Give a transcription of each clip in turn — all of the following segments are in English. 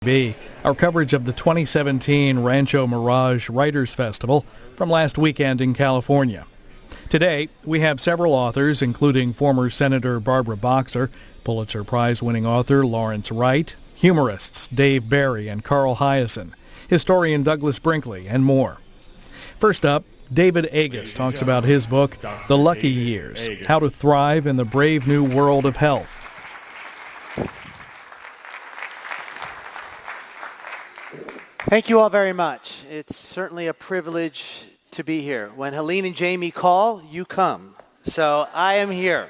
Our coverage of the 2017 Rancho Mirage Writers Festival from last weekend in California. Today, we have several authors, including former Senator Barbara Boxer, Pulitzer Prize-winning author Lawrence Wright, humorists Dave Barry and Carl Hiaasen, historian Douglas Brinkley, and more. First up, David Agus talks about his book, The Lucky Years, How to Thrive in the Brave New World of Health. Thank you all very much. It's certainly a privilege to be here. When Helene and Jamie call, you come. So I am here.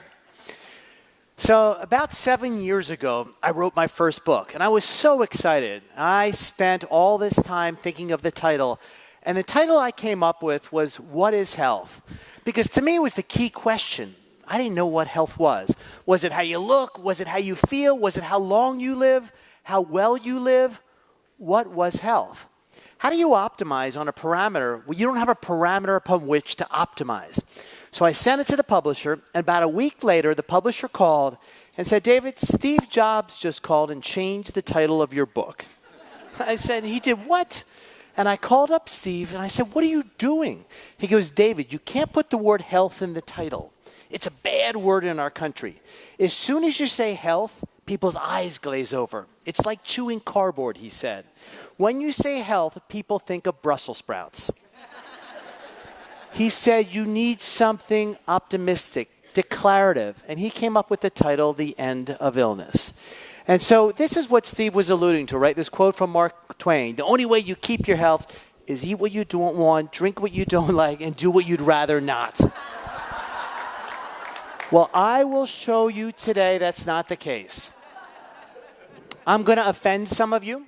So about 7 years ago, I wrote my first book, and I was so excited. I spent all this time thinking of the title, and the title I came up with was, What is Health? Because to me, it was the key question. I didn't know what health was. Was it how you look? Was it how you feel? Was it how long you live? How well you live? What was health? How do you optimize on a parameter when you don't have a parameter upon which to optimize? So I sent it to the publisher, and about a week later, the publisher called and said, David, Steve Jobs just called and changed the title of your book. I said, he did what? And I called up Steve, and I said, what are you doing? He goes, David, you can't put the word health in the title. It's a bad word in our country. As soon as you say health, people's eyes glaze over. It's like chewing cardboard, he said. When you say health, people think of Brussels sprouts. He said you need something optimistic, declarative, and he came up with the title, The End of Illness. And so this is what Steve was alluding to, right? This quote from Mark Twain. The only way you keep your health is eat what you don't want, drink what you don't like, and do what you'd rather not. Well, I will show you today that's not the case. I'm going to offend some of you.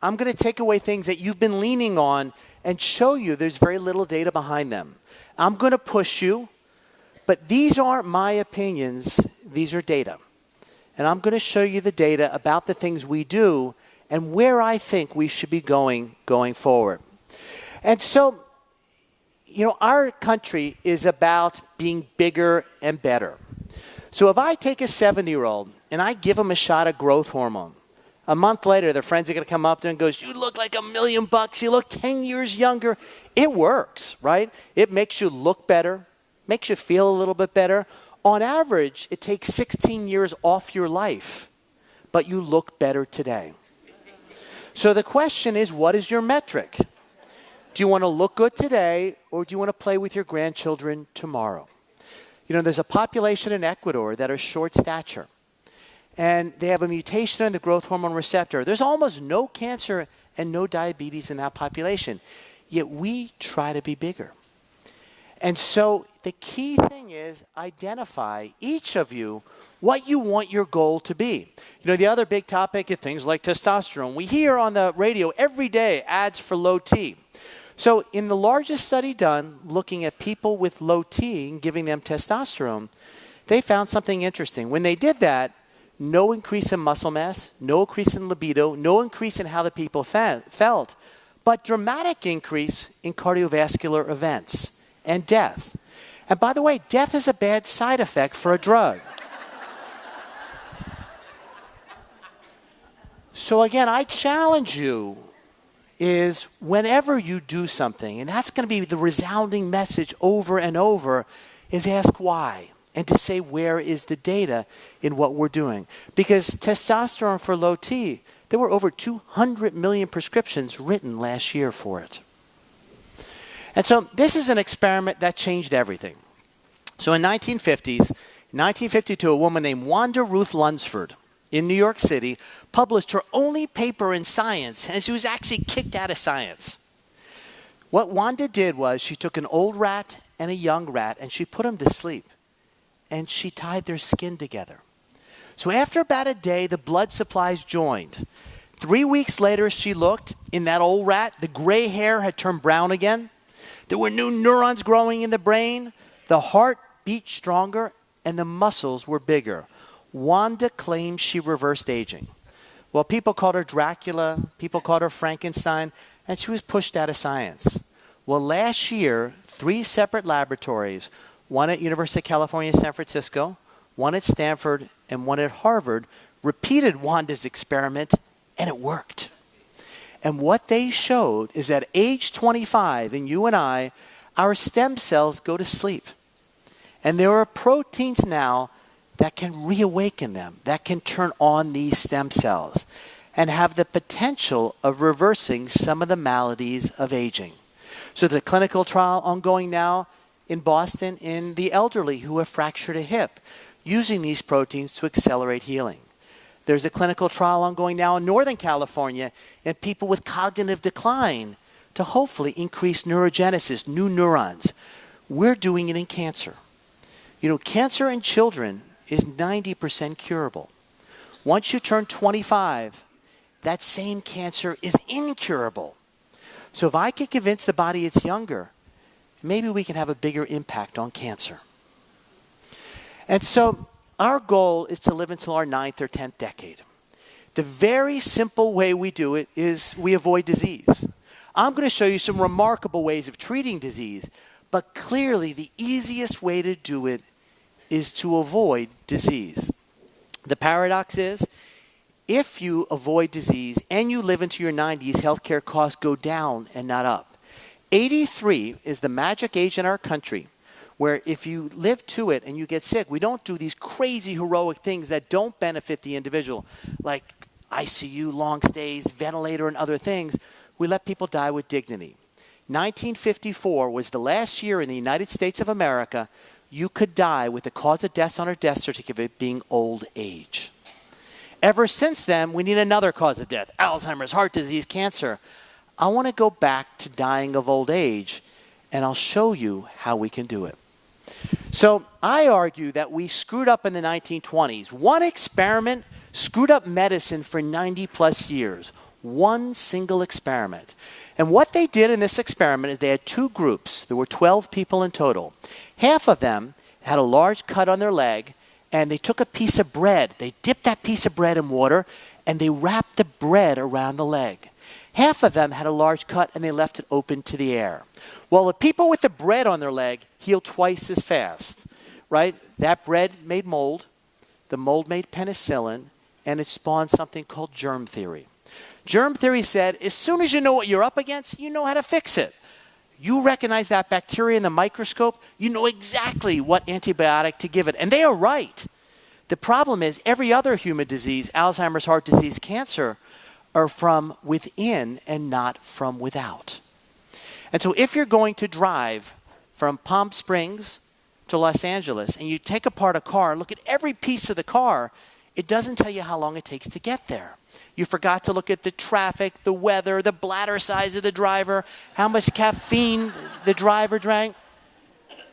I'm going to take away things that you've been leaning on and show you there's very little data behind them. I'm going to push you, but these aren't my opinions. These are data. And I'm going to show you the data about the things we do and where I think we should be going forward. And so, our country is about being bigger and better. So if I take a 70-year-old and I give him a shot of growth hormone, a month later, their friends are going to come up to him and goes, you look like $1 million. You look 10 years younger. It works, right? It makes you look better, makes you feel a little bit better. On average, it takes 16 years off your life, but you look better today. So the question is, what is your metric? Do you want to look good today, or do you want to play with your grandchildren tomorrow? There's a population in Ecuador that are short stature. And they have a mutation in the growth hormone receptor. There's almost no cancer and no diabetes in that population. Yet we try to be bigger. And so the key thing is identify, each of you, what you want your goal to be. The other big topic is things like testosterone. We hear on the radio every day ads for low T. So in the largest study done looking at people with low T and giving them testosterone, they found something interesting. When they did that, no increase in muscle mass, no increase in libido, no increase in how the people felt, but dramatic increase in cardiovascular events and death. And by the way, death is a bad side effect for a drug. So again, I challenge you is whenever you do something, and that's going to be the resounding message over and over, is ask why. And to say, where is the data in what we're doing? Because testosterone for low T, there were over 200 million prescriptions written last year for it. And so this is an experiment that changed everything. So in 1952, a woman named Wanda Ruth Lunsford in New York City published her only paper in science, and she was actually kicked out of science. What Wanda did was she took an old rat and a young rat, and she put them to sleep. And she tied their skin together. So after about a day, the blood supplies joined. 3 weeks later, she looked. In that old rat, the gray hair had turned brown again. There were new neurons growing in the brain. The heart beat stronger, and the muscles were bigger. Wanda claimed she reversed aging. Well, people called her Dracula. People called her Frankenstein. And she was pushed out of science. Well, last year, 3 separate laboratories, one at University of California, San Francisco, one at Stanford, and one at Harvard, repeated Wanda's experiment, and it worked. And what they showed is that age 25, in you and I, our stem cells go to sleep. And there are proteins now that can reawaken them, that can turn on these stem cells and have the potential of reversing some of the maladies of aging. So there's a clinical trial ongoing now in Boston in the elderly who have fractured a hip, using these proteins to accelerate healing. There's a clinical trial ongoing now in Northern California in people with cognitive decline to hopefully increase neurogenesis, new neurons. We're doing it in cancer. You know, cancer in children is 90% curable. Once you turn 25, that same cancer is incurable. So if I can convince the body it's younger, maybe we can have a bigger impact on cancer. And so our goal is to live until our 9th or 10th decade. The very simple way we do it is we avoid disease. I'm going to show you some remarkable ways of treating disease, but clearly the easiest way to do it is to avoid disease. The paradox is, if you avoid disease and you live into your 90s, healthcare costs go down and not up. 83 is the magic age in our country where if you live to it and you get sick, we don't do these crazy heroic things that don't benefit the individual, like ICU, long stays, ventilator, and other things. We let people die with dignity. 1954 was the last year in the United States of America you could die with the cause of death on a death certificate being old age. Ever since then, we need another cause of death: Alzheimer's, heart disease, cancer. I want to go back to dying of old age, and I'll show you how we can do it. So I argue that we screwed up in the 1920s. One experiment screwed up medicine for 90 plus years. One single experiment. And what they did in this experiment is they had two groups. There were 12 people in total. Half of them had a large cut on their leg, and they took a piece of bread. They dipped that piece of bread in water, and they wrapped the bread around the leg. Half of them had a large cut, and they left it open to the air. Well, the people with the bread on their leg healed twice as fast, right? That bread made mold. The mold made penicillin, and it spawned something called germ theory. Germ theory said, as soon as you know what you're up against, you know how to fix it. You recognize that bacteria in the microscope, you know exactly what antibiotic to give it. And they are right. The problem is every other human disease, Alzheimer's, heart disease, cancer, are from within and not from without. And so if you're going to drive from Palm Springs to Los Angeles and you take apart a car and look at every piece of the car, it doesn't tell you how long it takes to get there. You forgot to look at the traffic, the weather, the bladder size of the driver, how much caffeine the driver drank.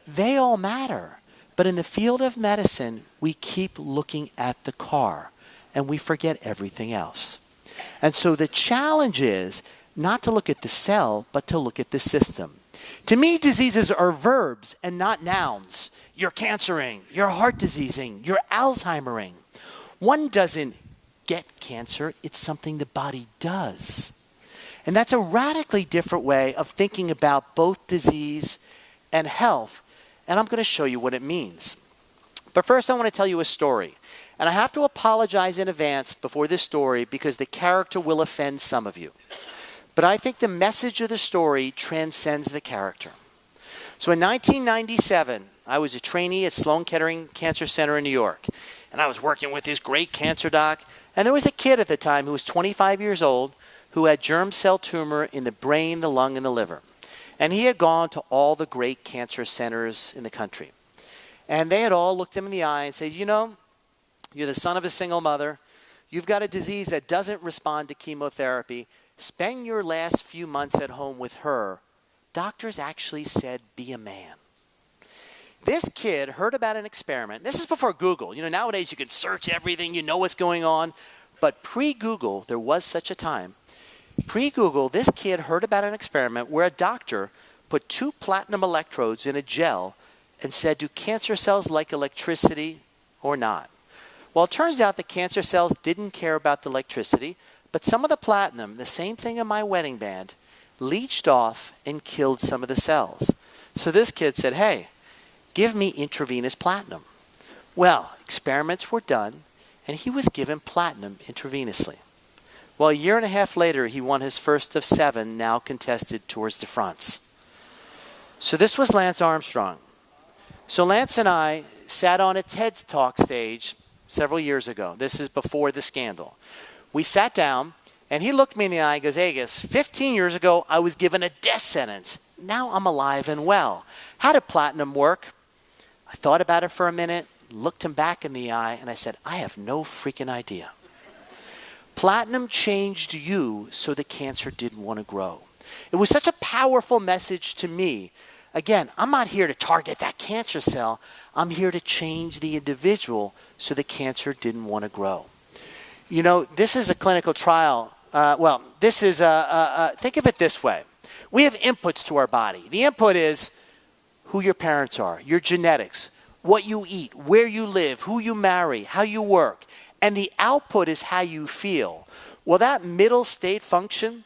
They all matter. But in the field of medicine, we keep looking at the car and we forget everything else. And so the challenge is not to look at the cell, but to look at the system. To me, diseases are verbs and not nouns. You're cancering, you're heart diseasing, you're Alzheimering. One doesn't get cancer, it's something the body does. And that's a radically different way of thinking about both disease and health. And I'm going to show you what it means. But first, I want to tell you a story. And I have to apologize in advance before this story because the character will offend some of you. But I think the message of the story transcends the character. So in 1997, I was a trainee at Sloan Kettering Cancer Center in New York. And I was working with this great cancer doc. And there was a kid at the time who was 25 years old who had germ cell tumor in the brain, the lung, and the liver. And he had gone to all the great cancer centers in the country. And they had all looked him in the eye and said, you know, you're the son of a single mother. You've got a disease that doesn't respond to chemotherapy. Spend your last few months at home with her. Doctors actually said, be a man. This kid heard about an experiment. This is before Google. You know, nowadays you can search everything. You know what's going on. But pre-Google, there was such a time. Pre-Google, this kid heard about an experiment where a doctor put 2 platinum electrodes in a gel and said, do cancer cells like electricity or not? Well, it turns out the cancer cells didn't care about the electricity, but some of the platinum, the same thing in my wedding band, leached off and killed some of the cells. So this kid said, hey, give me intravenous platinum. Well, experiments were done, and he was given platinum intravenously. Well, a year and a half later, he won his first of 7 now contested Tours de France. So this was Lance Armstrong. So Lance and I sat on a TED Talk stage several years ago. This is before the scandal. We sat down, and he looked me in the eye and goes, Agus, 15 years ago, I was given a death sentence. Now I'm alive and well. How did platinum work? I thought about it for a minute, looked him back in the eye, and I said, I have no freaking idea. Platinum changed you so the cancer didn't want to grow. It was such a powerful message to me. Again, I'm not here to target that cancer cell. I'm here to change the individual so the cancer didn't want to grow. You know, this is a clinical trial. This is think of it this way. We have inputs to our body. The input is who your parents are, your genetics, what you eat, where you live, who you marry, how you work. And the output is how you feel. Well, that middle state function,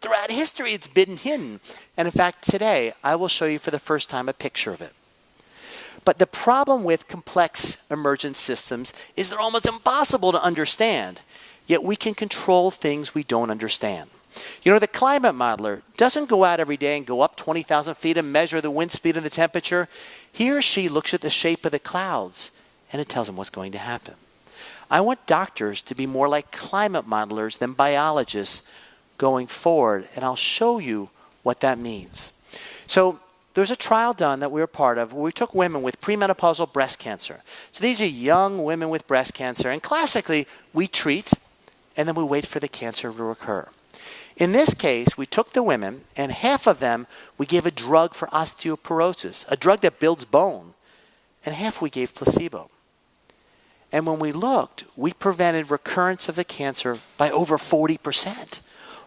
throughout history, it's been hidden. And in fact, today, I will show you for the first time a picture of it. But the problem with complex emergent systems is they're almost impossible to understand, yet we can control things we don't understand. You know, the climate modeler doesn't go out every day and go up 20,000 feet and measure the wind speed and the temperature. He or she looks at the shape of the clouds, and it tells them what's going to happen. I want doctors to be more like climate modelers than biologists going forward, and I'll show you what that means. So there's a trial done that we were part of where we took women with premenopausal breast cancer. So these are young women with breast cancer, and classically, we treat, and then we wait for the cancer to recur. In this case, we took the women, and half of them, we gave a drug for osteoporosis, a drug that builds bone, and half we gave placebo. And when we looked, we prevented recurrence of the cancer by over 40%.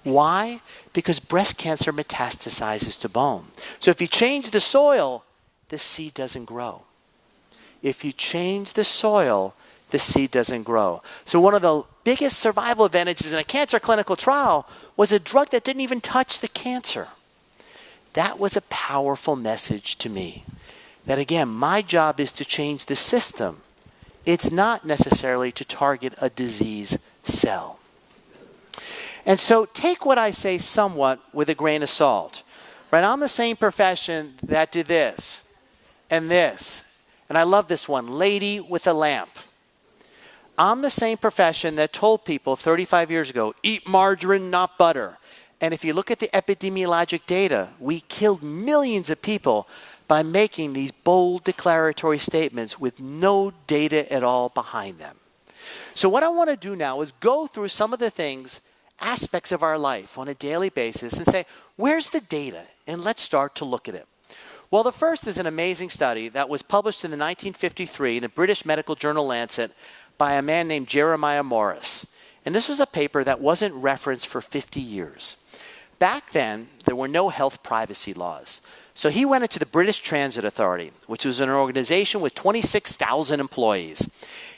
Why? Because breast cancer metastasizes to bone. So if you change the soil, the seed doesn't grow. If you change the soil, the seed doesn't grow. So one of the biggest survival advantages in a cancer clinical trial was a drug that didn't even touch the cancer. That was a powerful message to me. That again, my job is to change the system. It's not necessarily to target a disease cell. And so take what I say somewhat with a grain of salt. Right? I'm the same profession that did this and this. And I love this one, lady with a lamp. I'm the same profession that told people 35 years ago, eat margarine, not butter. And if you look at the epidemiologic data, we killed millions of people by making these bold declaratory statements with no data at all behind them. So what I want to do now is go through some of the things, aspects of our life on a daily basis and say, where's the data? And let's start to look at it. Well, the first is an amazing study that was published in the 1953 in the British medical journal Lancet by a man named Jeremiah Morris. And this was a paper that wasn't referenced for 50 years. Back then, there were no health privacy laws. So he went into the British Transit Authority, which was an organization with 26,000 employees.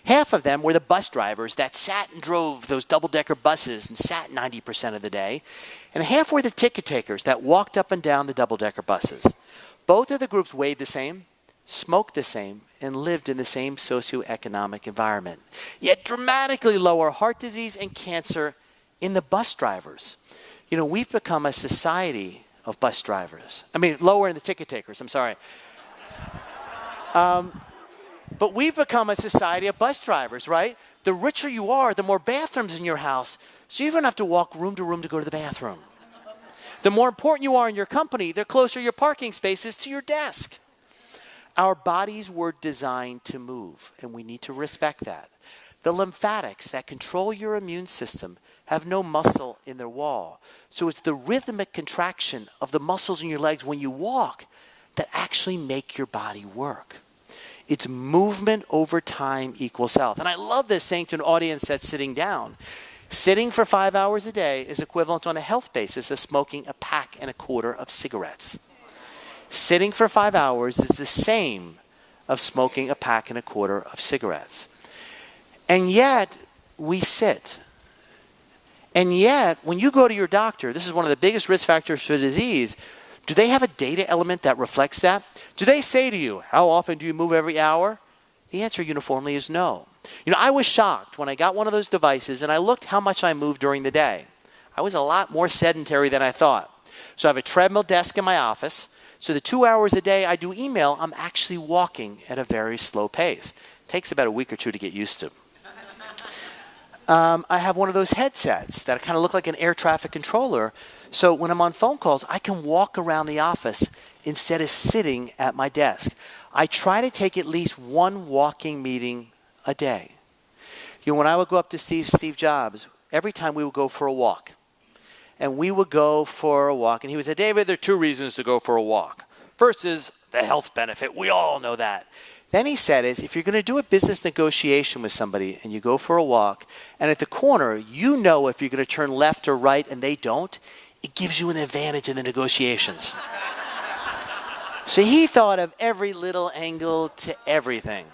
Half of them were the bus drivers that sat and drove those double-decker buses and sat 90% of the day. And half were the ticket takers that walked up and down the double-decker buses. Both of the groups weighed the same, smoked the same, and lived in the same socioeconomic environment. Yet dramatically lower heart disease and cancer in the bus drivers. You know, we've become a society of bus drivers. I mean, lower in the ticket takers, I'm sorry. But we've become a society of bus drivers, right? The richer you are, the more bathrooms in your house, so you don't have to walk room to room to go to the bathroom. The more important you are in your company, the closer your parking space is to your desk. Our bodies were designed to move, and we need to respect that. The lymphatics that control your immune system have no muscle in their wall. So it's the rhythmic contraction of the muscles in your legs when you walk that actually make your body work. It's movement over time equals health. And I love this saying to an audience that's sitting down. Sitting for 5 hours a day is equivalent on a health basis of smoking a pack and a quarter of cigarettes. Sitting for 5 hours is the same of smoking a pack and a quarter of cigarettes. And yet, we sit. And yet, when you go to your doctor, this is one of the biggest risk factors for disease, do they have a data element that reflects that? Do they say to you, how often do you move every hour? The answer uniformly is no. I was shocked when I got one of those devices and I looked how much I moved during the day. I was a lot more sedentary than I thought. So I have a treadmill desk in my office. So the 2 hours a day I do email, I'm actually walking at a very slow pace. It takes about a week or two to get used to. I have one of those headsets that kind of look like an air traffic controller. So when I'm on phone calls, I can walk around the office instead of sitting at my desk. I try to take at least one walking meeting a day. When I would go up to Steve Jobs, every time we would go for a walk. And we would go for a walk. And he would say, David, there are two reasons to go for a walk. First is the health benefit. We all know that. Then he said if you're going to do a business negotiation with somebody and you go for a walk, and at the corner, if you're going to turn left or right and they don't, it gives you an advantage in the negotiations. So he thought of every little angle to everything.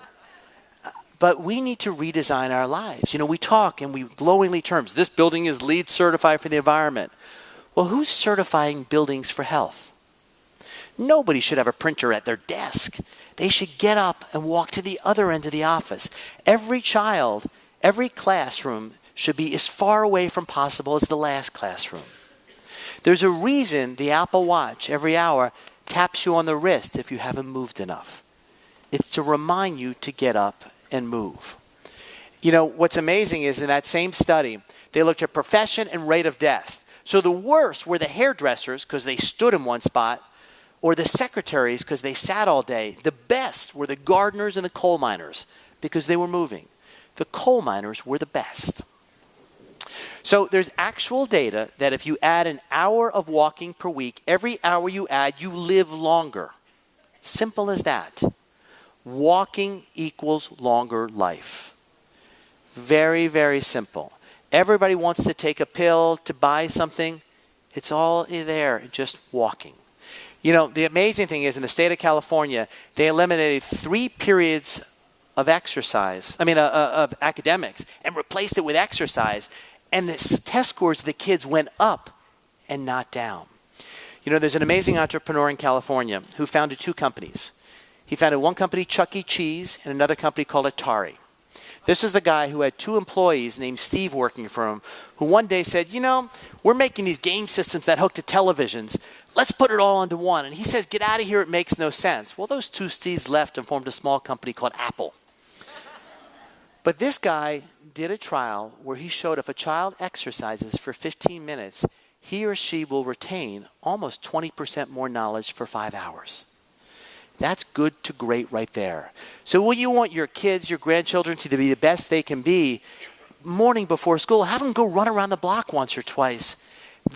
But we need to redesign our lives. We talk and we glowingly terms. This building is LEED certified for the environment. Well, who's certifying buildings for health? Nobody should have a printer at their desk. They should get up and walk to the other end of the office. Every child, every classroom should be as far away from possible as the last classroom. There's a reason the Apple Watch every hour taps you on the wrist if you haven't moved enough. It's to remind you to get up and move. What's amazing is in that same study, they looked at profession and rate of death. So the worst were the hairdressers because they stood in one spot, or the secretaries because they sat all day. The best were the gardeners and the coal miners because they were moving. The coal miners were the best. So there's actual data that if you add an hour of walking per week, every hour you add, you live longer. Simple as that. Walking equals longer life. Very, very simple. Everybody wants to take a pill, to buy something. It's all there, just walking. The amazing thing is in the state of California, they eliminated 3 periods of of academics and replaced it with exercise. And the test scores of the kids went up and not down. There's an amazing entrepreneur in California who founded 2 companies. He founded one company, Chuck E. Cheese, and another company called Atari. This is the guy who had 2 employees named Steve working for him, who one day said, we're making these game systems that hook to televisions. Let's put it all into one. And he says, get out of here, it makes no sense. Well, those 2 Steves left and formed a small company called Apple. But this guy did a trial where he showed if a child exercises for 15 minutes, he or she will retain almost 20% more knowledge for 5 hours. That's good to great right there. So when you want your kids, your grandchildren to be the best they can be, morning before school, have them go run around the block once or twice.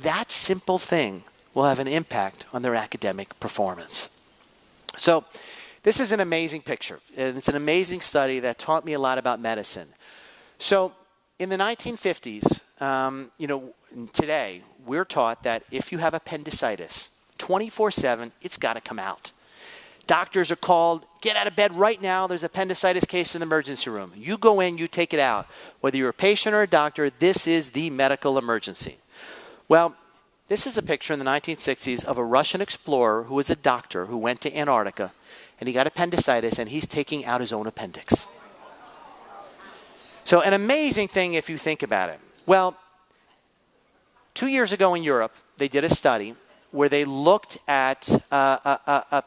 That simple thing will have an impact on their academic performance. So this is an amazing picture. And it's an amazing study that taught me a lot about medicine. So in the 1950s, today, we're taught that if you have appendicitis, 24/7, it's got to come out. Doctors are called, get out of bed right now. There's appendicitis case in the emergency room. You go in, you take it out. Whether you're a patient or a doctor, this is the medical emergency. Well, this is a picture in the 1960s of a Russian explorer who was a doctor who went to Antarctica, and he got appendicitis, and he's taking out his own appendix. So an amazing thing if you think about it. Well, 2 years ago in Europe, they did a study where they looked at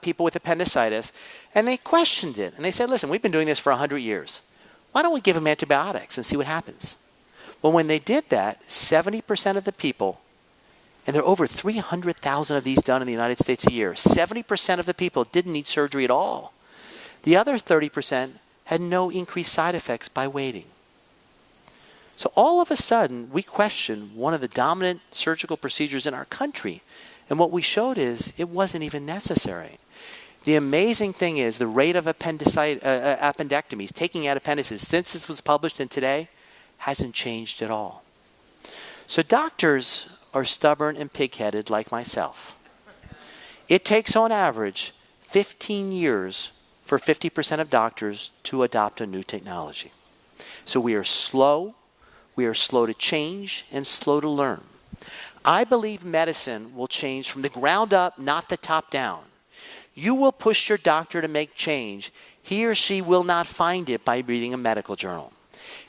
people with appendicitis, and they questioned it. And they said, listen, we've been doing this for 100 years. Why don't we give them antibiotics and see what happens? Well, when they did that, 70% of the people, and there are over 300,000 of these done in the United States a year, 70% of the people didn't need surgery at all. The other 30% had no increased side effects by waiting. So all of a sudden, we question one of the dominant surgical procedures in our country. And what we showed is it wasn't even necessary. The amazing thing is the rate of appendectomies, taking out appendices, since this was published and today, hasn't changed at all. So doctors are stubborn and pig-headed like myself. It takes on average 15 years for 50% of doctors to adopt a new technology. So we are slow to change and slow to learn. I believe medicine will change from the ground up, not the top down. You will push your doctor to make change. He or she will not find it by reading a medical journal.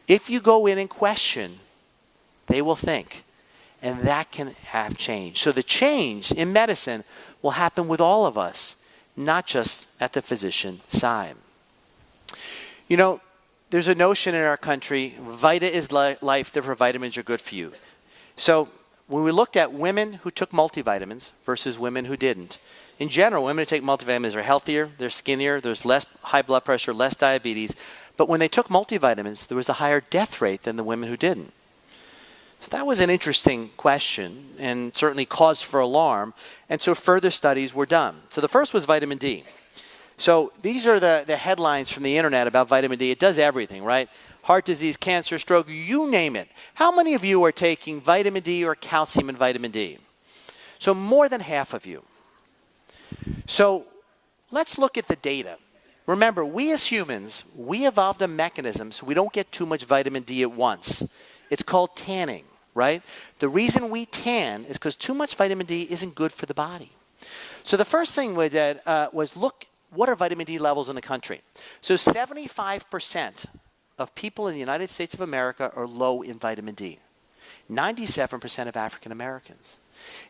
If you go in and question, they will think. And that can have change. So the change in medicine will happen with all of us, not just at the physician side. You know, there's a notion in our country, vita is life, therefore vitamins are good for you. So when we looked at women who took multivitamins versus women who didn't, in general, women who take multivitamins are healthier, they're skinnier, there's less high blood pressure, less diabetes. But when they took multivitamins, there was a higher death rate than the women who didn't. So that was an interesting question and certainly cause for alarm. And so further studies were done. So the first was vitamin D. So these are the headlines from the internet about vitamin D. It does everything, right? Heart disease, cancer, stroke, you name it. How many of you are taking vitamin D or calcium and vitamin D? So more than half of you. So let's look at the data. Remember, we as humans, we evolved a mechanism so we don't get too much vitamin D at once. It's called tanning, right? The reason we tan is because too much vitamin D isn't good for the body. So the first thing we did was look, what are vitamin D levels in the country? So 75% of people in the United States of America are low in vitamin D. 97% of African Americans.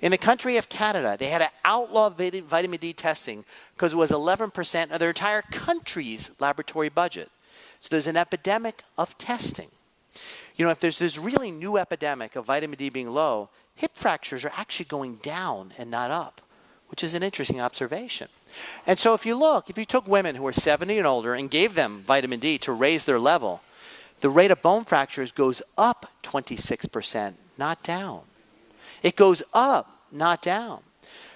In the country of Canada, they had to outlaw vitamin D testing because it was 11% of their entire country's laboratory budget. So there's an epidemic of testing. You know, if there's this really new epidemic of vitamin D being low, hip fractures are actually going down and not up, which is an interesting observation. And so if you look, if you took women who were 70 and older and gave them vitamin D to raise their level, the rate of bone fractures goes up 26%, not down. It goes up, not down.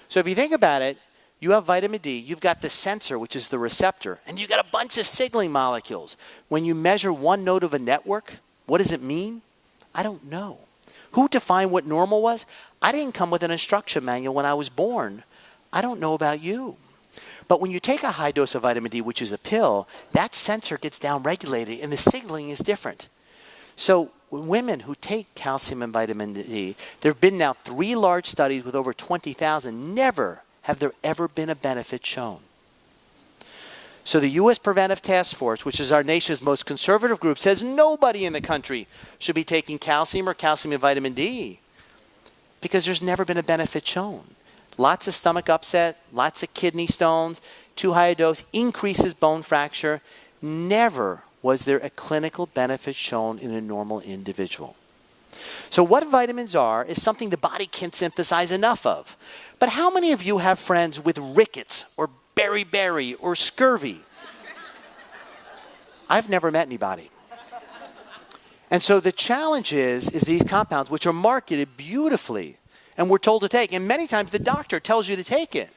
So if you think about it, you have vitamin D, you've got the sensor, which is the receptor, and you've got a bunch of signaling molecules. When you measure one node of a network, what does it mean? I don't know. Who defined what normal was? I didn't come with an instruction manual when I was born. I don't know about you. But when you take a high dose of vitamin D, which is a pill, that sensor gets downregulated and the signaling is different. So women who take calcium and vitamin D, there have been now 3 large studies with over 20,000. Never have there ever been a benefit shown. So the U.S. Preventive Task Force, which is our nation's most conservative group, says nobody in the country should be taking calcium or calcium and vitamin D because there's never been a benefit shown. Lots of stomach upset, lots of kidney stones, too high a dose increases bone fracture. Never was there a clinical benefit shown in a normal individual. So what vitamins are is something the body can't synthesize enough of. But how many of you have friends with rickets or beriberi or scurvy? I've never met anybody. And so the challenge is these compounds, which are marketed beautifully, and we're told to take, and many times the doctor tells you to take it.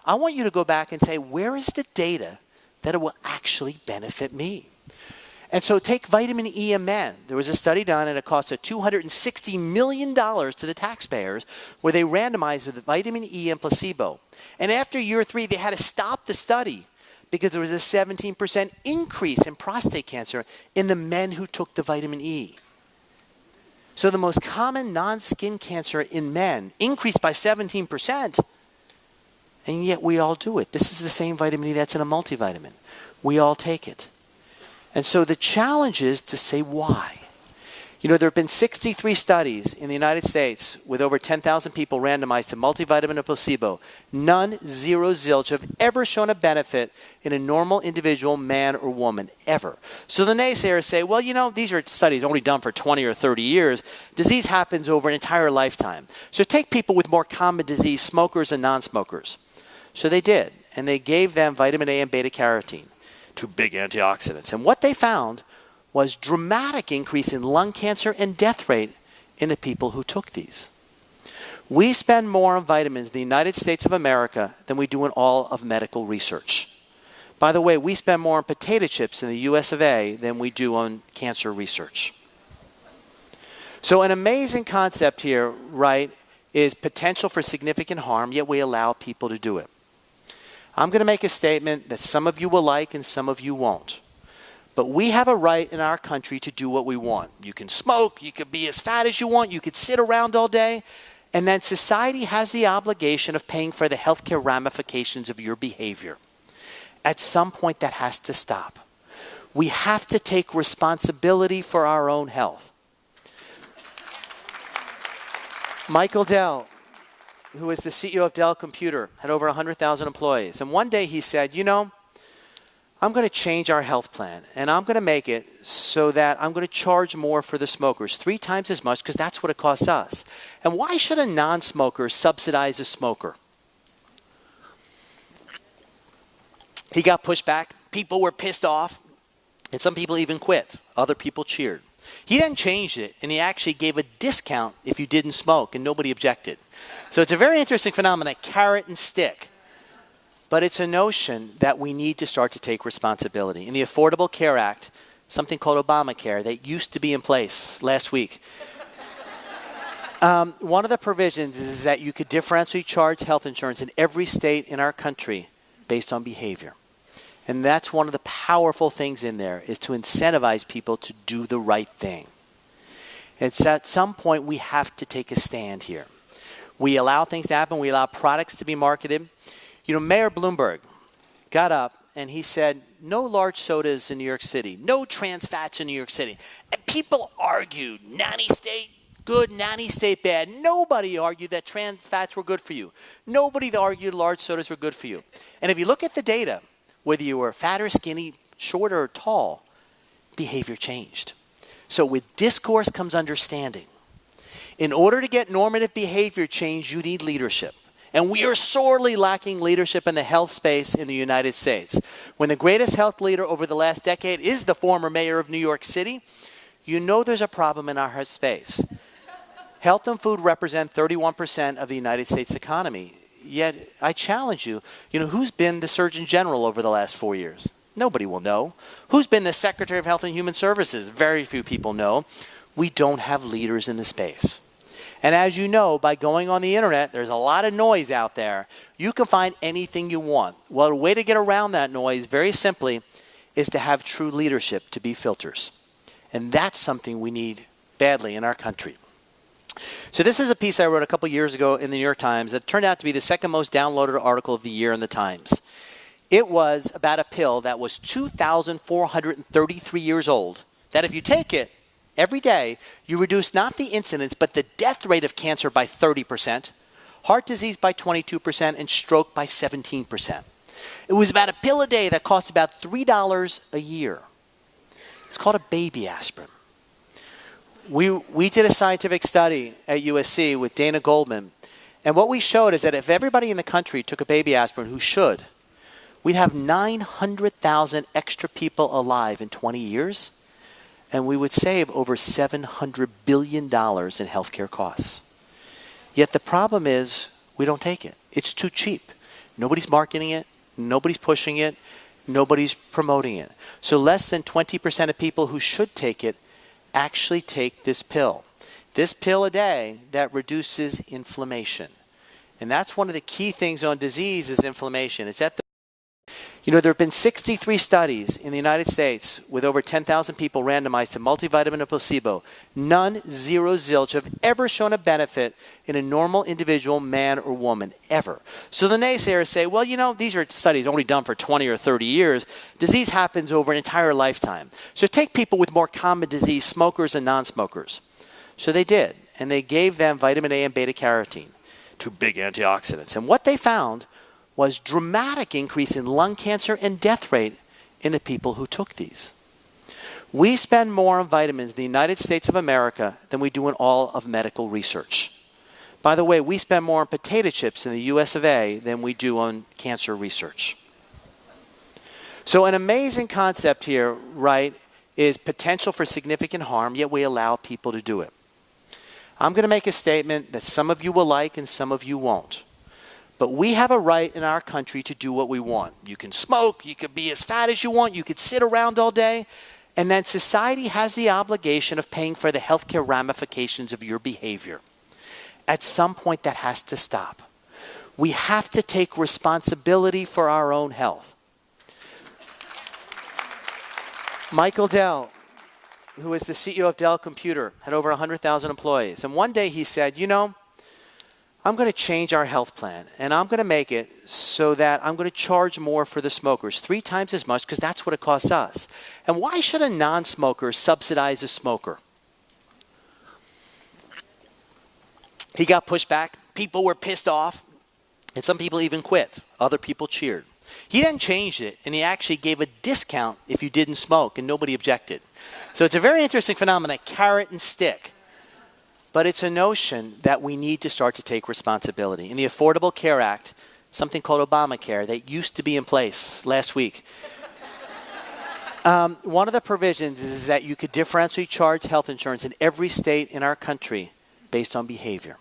I want you to go back and say, where is the data that it will actually benefit me? And so take vitamin E in men. There was a study done, and it cost $260 million to the taxpayers, where they randomized with vitamin E and placebo. And after year 3, they had to stop the study because there was a 17% increase in prostate cancer in the men who took the vitamin E. So the most common non-skin cancer in men increased by 17%, and yet we all do it. This is the same vitamin E that's in a multivitamin. We all take it. And so the challenge is to say why. You know, there have been 63 studies in the United States with over 10,000 people randomized to multivitamin and placebo. None, zero, zilch, have ever shown a benefit in a normal individual, man or woman, ever. So the naysayers say, well, you know, these are studies only done for 20 or 30 years. Disease happens over an entire lifetime. So take people with more common disease, smokers and non-smokers. So they did, and they gave them vitamin A and beta-carotene, 2 big antioxidants. And what they found was dramatic increase in lung cancer and death rate in the people who took these. We spend more on vitamins in the United States of America than we do in all of medical research. By the way, we spend more on potato chips in the US of A than we do on cancer research. So an amazing concept here, right, is potential for significant harm, yet we allow people to do it. I'm going to make a statement that some of you will like and some of you won't. But we have a right in our country to do what we want. You can smoke, you could be as fat as you want, you could sit around all day, and then society has the obligation of paying for the healthcare ramifications of your behavior. At some point, that has to stop. We have to take responsibility for our own health. Michael Dell, who is the CEO of Dell Computer, had over 100,000 employees. And one day he said, you know, I'm going to change our health plan, and I'm going to make it so that I'm going to charge more for the smokers, 3 times as much, because that's what it costs us. And why should a non-smoker subsidize a smoker? He got pushed back. People were pissed off, and some people even quit. Other people cheered. He then changed it, and he actually gave a discount if you didn't smoke, and nobody objected. So it's a very interesting phenomenon, carrot and stick. But it's a notion that we need to start to take responsibility. In the Affordable Care Act, something called Obamacare that used to be in place last week, one of the provisions is that you could differentially charge health insurance in every state in our country based on behavior. And that's one of the powerful things in there, is to incentivize people to do the right thing. It's at some point we have to take a stand here. We allow things to happen. We allow products to be marketed. You know, Mayor Bloomberg got up and he said, no large sodas in New York City, no trans fats in New York City. And people argued, nanny state good, nanny state bad. Nobody argued that trans fats were good for you. Nobody argued large sodas were good for you. And if you look at the data, whether you were fat or skinny, short or tall, behavior changed. So with discourse comes understanding. In order to get normative behavior change, you need leadership. And we are sorely lacking leadership in the health space in the United States. When the greatest health leader over the last decade is the former mayor of New York City, you know there's a problem in our health space. Health and food represent 31% of the United States economy. Yet, I challenge you, who's been the Surgeon General over the last 4 years? Nobody will know. Who's been the Secretary of Health and Human Services? Very few people know. We don't have leaders in the space. And as you know, by going on the internet, there's a lot of noise out there. You can find anything you want. Well, a way to get around that noise, very simply, is to have true leadership, to be filters. And that's something we need badly in our country. So this is a piece I wrote a couple years ago in the New York Times that turned out to be the second most downloaded article of the year in the Times. It was about a pill that was 2,433 years old, that if you take it every day, you reduce not the incidence, but the death rate of cancer by 30%, heart disease by 22%, and stroke by 17%. It was about a pill a day that cost about $3 a year. It's called a baby aspirin. We did a scientific study at USC with Dana Goldman, and what we showed is that if everybody in the country took a baby aspirin who should, we'd have 900,000 extra people alive in 20 years, and we would save over $700 billion in healthcare costs. Yet the problem is we don't take it. It's too cheap. Nobody's marketing it. Nobody's pushing it. Nobody's promoting it. So less than 20% of people who should take it actually take this pill. This pill a day that reduces inflammation. And that's one of the key things on disease is inflammation. It's at the there have been 63 studies in the United States with over 10,000 people randomized to multivitamin and placebo. None, zero, zilch, have ever shown a benefit in a normal individual, man or woman, ever. So the naysayers say, well, these are studies only done for 20 or 30 years. Disease happens over an entire lifetime. So take people with more common disease, smokers and non-smokers. So they did, and they gave them vitamin A and beta-carotene, 2 big antioxidants. And what they found was dramatic increase in lung cancer and death rate in the people who took these. We spend more on vitamins in the United States of America than we do in all of medical research. By the way, we spend more on potato chips in the US of A than we do on cancer research. So an amazing concept here, right, is potential for significant harm, yet we allow people to do it. I'm going to make a statement that some of you will like and some of you won't. But we have a right in our country to do what we want. You can smoke, you could be as fat as you want, you could sit around all day, and then society has the obligation of paying for the healthcare ramifications of your behavior. At some point, that has to stop. We have to take responsibility for our own health. Michael Dell, who is the CEO of Dell Computer, had over 100,000 employees. And one day he said, I'm going to change our health plan, and I'm going to make it so that I'm going to charge more for the smokers, 3 times as much, because that's what it costs us. And why should a non-smoker subsidize a smoker? He got pushed back. People were pissed off, and some people even quit. Other people cheered. He then changed it, and he actually gave a discount if you didn't smoke, and nobody objected. So it's a very interesting phenomenon, carrot and stick. But it's a notion that we need to start to take responsibility. In the Affordable Care Act, something called Obamacare that used to be in place last week, one of the provisions is that you could differentially charge health insurance in every state in our country based on behavior.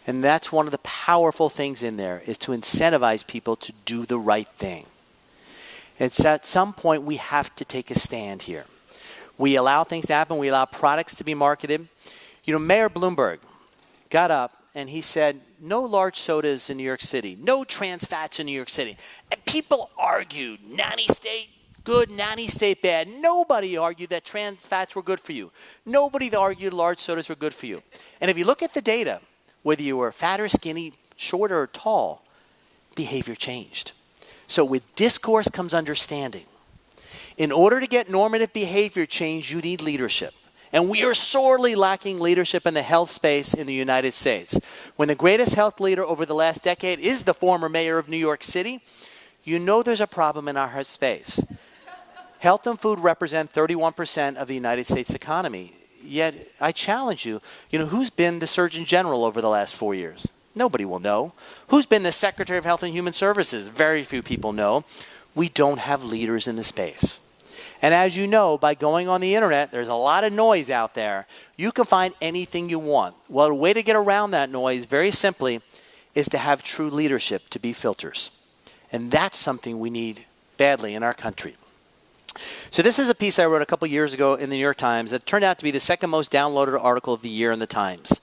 And that's one of the powerful things in there, is to incentivize people to do the right thing. It's at some point we have to take a stand here. We allow things to happen. We allow products to be marketed. You know, Mayor Bloomberg got up and he said, no large sodas in New York City, no trans fats in New York City. And people argued, nanny state good, nanny state bad. Nobody argued that trans fats were good for you. Nobody argued large sodas were good for you. And if you look at the data, whether you were fat or skinny, short or tall, behavior changed. So with discourse comes understanding. In order to get normative behavior change, you need leadership. And we are sorely lacking leadership in the health space in the United States. When the greatest health leader over the last decade is the former mayor of New York City, you know there's a problem in our health space. Health and food represent 31% of the United States economy. Yet, I challenge you, who's been the Surgeon General over the last 4 years? Nobody will know. Who's been the Secretary of Health and Human Services? Very few people know. We don't have leaders in the space. And as you know, by going on the internet, there's a lot of noise out there. You can find anything you want. Well, a way to get around that noise, very simply, is to have true leadership, to be filters. And that's something we need badly in our country. So this is a piece I wrote a couple years ago in the New York Times that turned out to be the second most downloaded article of the year in the Times.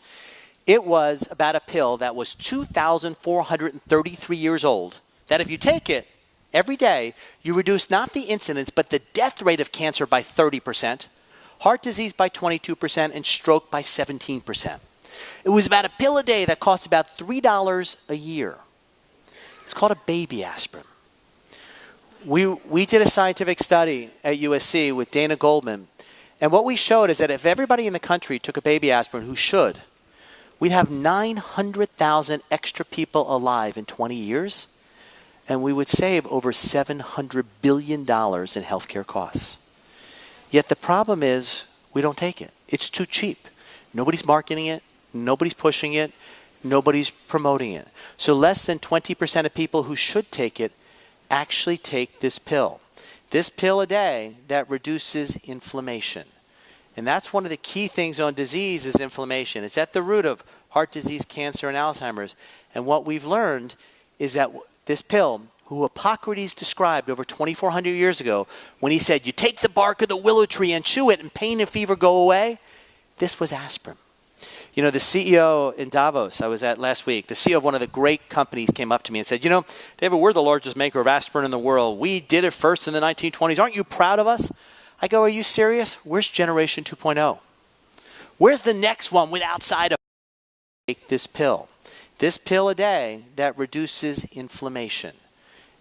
It was about a pill that was 2,433 years old, that if you take it every day, you reduce not the incidence, but the death rate of cancer by 30%, heart disease by 22%, and stroke by 17%. It was about a pill a day that cost about $3 a year. It's called a baby aspirin. We did a scientific study at USC with Dana Goldman, and what we showed is that if everybody in the country took a baby aspirin who should, we'd have 900,000 extra people alive in 20 years, and we would save over $700 billion in healthcare costs. Yet the problem is we don't take it. It's too cheap. Nobody's marketing it. Nobody's pushing it. Nobody's promoting it. So less than 20% of people who should take it actually take this pill. This pill a day that reduces inflammation. And that's one of the key things on disease is inflammation. It's at the root of heart disease, cancer, and Alzheimer's. And what we've learned is that this pill, who Hippocrates described over 2,400 years ago, when he said, you take the bark of the willow tree and chew it and pain and fever go away, this was aspirin. You know, the CEO in Davos I was at last week, the CEO of one of the great companies came up to me and said, David, we're the largest maker of aspirin in the world. We did it first in the 1920s. Aren't you proud of us? I go, are you serious? Where's Generation 2.0? Where's the next one without side effects? Take this pill. This pill a day that reduces inflammation.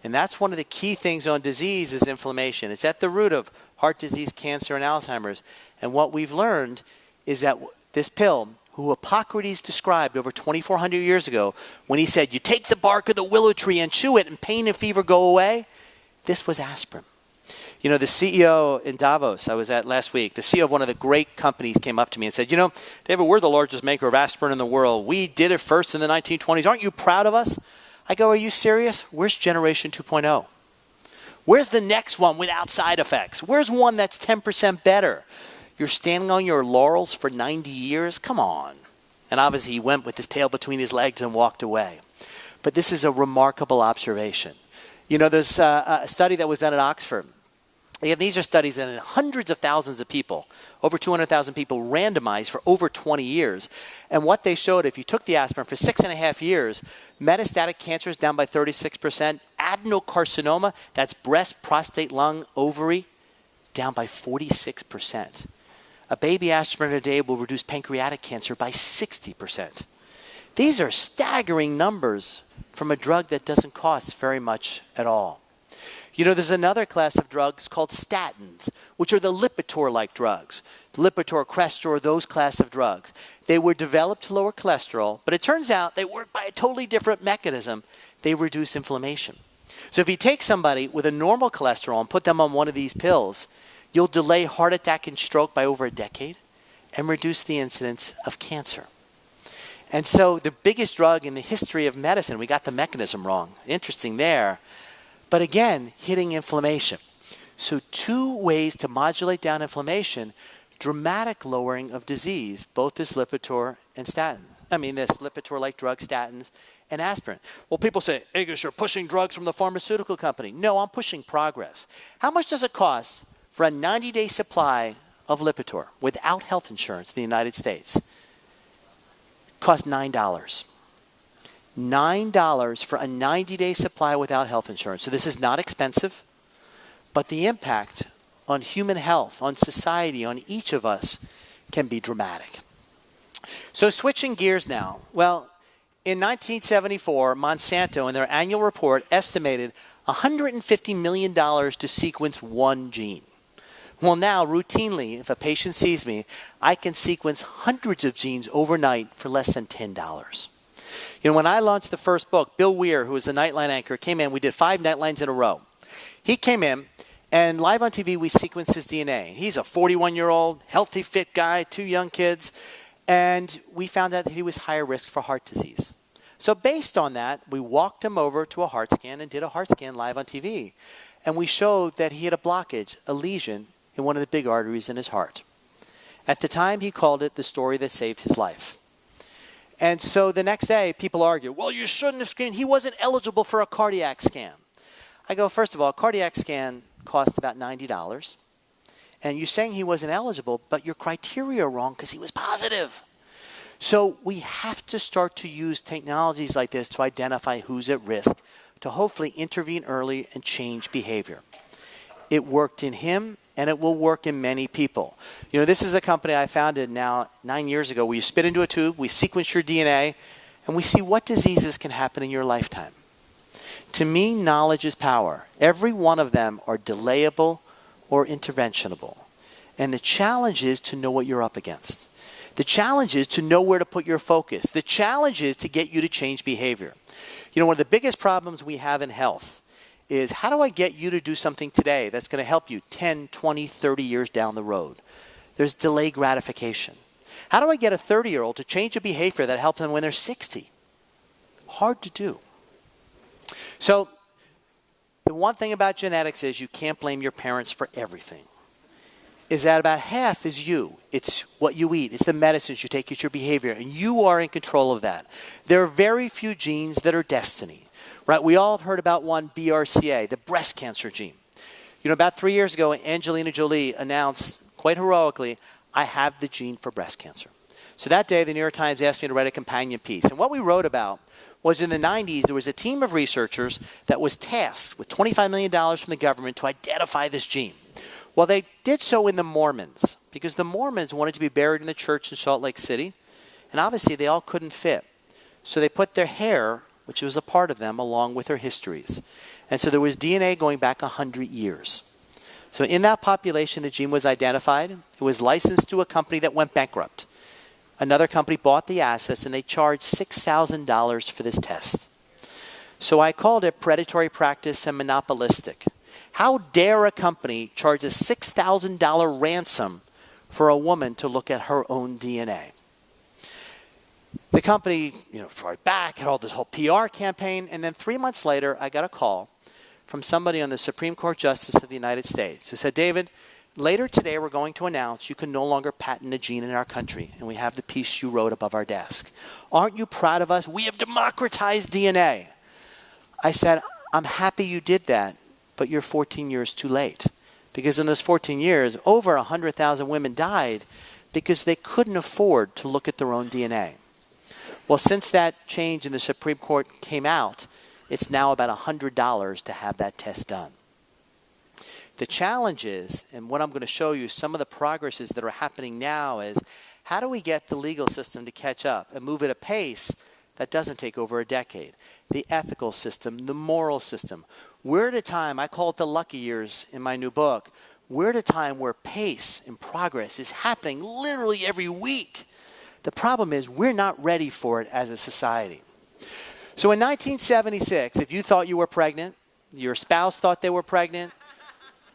And that's one of the key things on disease is inflammation. It's at the root of heart disease, cancer, and Alzheimer's. And what we've learned is that this pill, who Hippocrates described over 2,400 years ago, when he said, you take the bark of the willow tree and chew it and pain and fever go away, this was aspirin. You know, the CEO in Davos I was at last week, the CEO of one of the great companies came up to me and said, David, we're the largest maker of aspirin in the world. We did it first in the 1920s. Aren't you proud of us? I go, are you serious? Where's Generation 2.0? Where's the next one without side effects? Where's one that's 10% better? You're standing on your laurels for 90 years? Come on. And obviously he went with his tail between his legs and walked away. But this is a remarkable observation. You know, there's a study that was done at Oxford. Again, these are studies that in hundreds of thousands of people, over 200,000 people randomized for over 20 years. And what they showed, if you took the aspirin for 6.5 years, metastatic cancer is down by 36%. Adenocarcinoma, that's breast, prostate, lung, ovary, down by 46%. A baby aspirin a day will reduce pancreatic cancer by 60%. These are staggering numbers from a drug that doesn't cost very much at all. You know, there's another class of drugs called statins, which are the Lipitor-like drugs. Lipitor, Crestor, those class of drugs. They were developed to lower cholesterol, but it turns out they work by a totally different mechanism. They reduce inflammation. So if you take somebody with a normal cholesterol and put them on one of these pills, you'll delay heart attack and stroke by over a decade and reduce the incidence of cancer. And so the biggest drug in the history of medicine, we got the mechanism wrong. Interesting there. But again, hitting inflammation. So 2 ways to modulate down inflammation, dramatic lowering of disease, both this Lipitor and statins. This Lipitor-like drug, statins, and aspirin. Well, people say, Agus, you're pushing drugs from the pharmaceutical company. No, I'm pushing progress. How much does it cost for a 90-day supply of Lipitor without health insurance in the United States? It costs $9. $9 for a 90-day supply without health insurance. So this is not expensive, but the impact on human health, on society, on each of us can be dramatic. So switching gears now. Well, in 1974, Monsanto, in their annual report, estimated $150 million to sequence one gene. Well, now, routinely, if a patient sees me, I can sequence hundreds of genes overnight for less than $10. You know, when I launched the first book, Bill Weir, who was the Nightline anchor, came in. We did 5 Nightlines in a row. He came in, and live on TV, we sequenced his DNA. He's a 41-year-old, healthy, fit guy, 2 young kids, and we found out that he was higher risk for heart disease. So based on that, we walked him over to a heart scan and did a heart scan live on TV. And we showed that he had a blockage, a lesion, in one of the big arteries in his heart. At the time, he called it the story that saved his life. And so the next day, people argue, well, you shouldn't have screened. He wasn't eligible for a cardiac scan. I go, first of all, a cardiac scan costs about $90. And you're saying he wasn't eligible, but your criteria are wrong because he was positive. So we have to start to use technologies like this to identify who's at risk, to hopefully intervene early and change behavior. It worked in him, and it will work in many people. You know, this is a company I founded now 9 years ago. We spit into a tube, we sequence your DNA, and we see what diseases can happen in your lifetime. To me, knowledge is power. Every one of them are delayable or interventionable. And the challenge is to know what you're up against. The challenge is to know where to put your focus. The challenge is to get you to change behavior. You know, one of the biggest problems we have in health is how do I get you to do something today that's going to help you 10, 20, 30 years down the road? There's delayed gratification. How do I get a 30-year-old to change a behavior that helps them when they're 60? Hard to do. So the one thing about genetics is you can't blame your parents for everything. Is that about half is you. It's what you eat. It's the medicines you take. It's your behavior. And you are in control of that. There are very few genes that are destiny. Right? We all have heard about one, BRCA, the breast cancer gene. You know, about 3 years ago, Angelina Jolie announced quite heroically, I have the gene for breast cancer. So that day, the New York Times asked me to write a companion piece. And what we wrote about was in the 90s, there was a team of researchers that was tasked with $25 million from the government to identify this gene. Well, they did so in the Mormons, because the Mormons wanted to be buried in the church in Salt Lake City, and obviously they all couldn't fit. So they put their hair, which was a part of them, along with their histories. And so there was DNA going back 100 years. So in that population, the gene was identified. It was licensed to a company that went bankrupt. Another company bought the assets, and they charged $6,000 for this test. So I called it predatory practice and monopolistic. How dare a company charge a $6,000 ransom for a woman to look at her own DNA? The company, fought back, had all this whole PR campaign, and then 3 months later, I got a call from somebody on the Supreme Court Justice of the United States who said, David, later today we're going to announce you can no longer patent a gene in our country, and we have the piece you wrote above our desk. Aren't you proud of us? We have democratized DNA. I said, I'm happy you did that, but you're 14 years too late. Because in those 14 years, over 100,000 women died because they couldn't afford to look at their own DNA. Well, since that change in the Supreme Court came out, it's now about $100 to have that test done. The challenge is, and what I'm going to show you, some of the progresses that are happening now is, how do we get the legal system to catch up and move at a pace that doesn't take over a decade. The ethical system, the moral system. We're at a time, I call it the lucky years in my new book, we're at a time where pace and progress is happening literally every week. The problem is we're not ready for it as a society. So in 1976, if you thought you were pregnant, your spouse thought they were pregnant,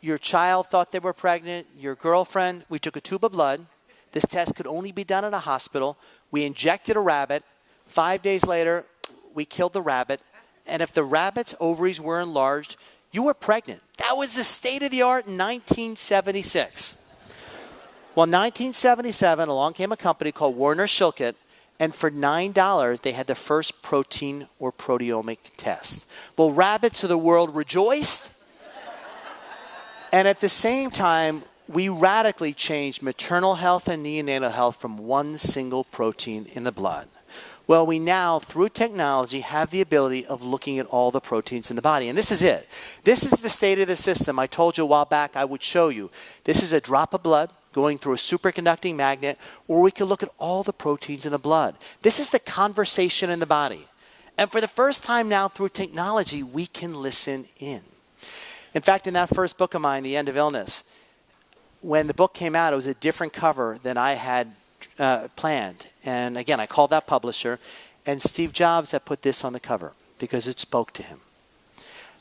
your child thought they were pregnant, your girlfriend, we took a tube of blood. This test could only be done at a hospital. We injected a rabbit. 5 days later, we killed the rabbit. And if the rabbit's ovaries were enlarged, you were pregnant. That was the state of the art in 1976. Well, in 1977, along came a company called Warner Shilkett, and for $9, they had the first protein or proteomic test. Well, rabbits of the world rejoiced. And at the same time, we radically changed maternal health and neonatal health from one single protein in the blood. Well, we now, through technology, have the ability of looking at all the proteins in the body. And this is it. This is the state of the system. I told you a while back I would show you. This is a drop of blood going through a superconducting magnet, or we can look at all the proteins in the blood. This is the conversation in the body. And for the first time now, through technology, we can listen in. In fact, in that first book of mine, The End of Illness, when the book came out, it was a different cover than I had planned. And again, I called that publisher, and Steve Jobs had put this on the cover because it spoke to him.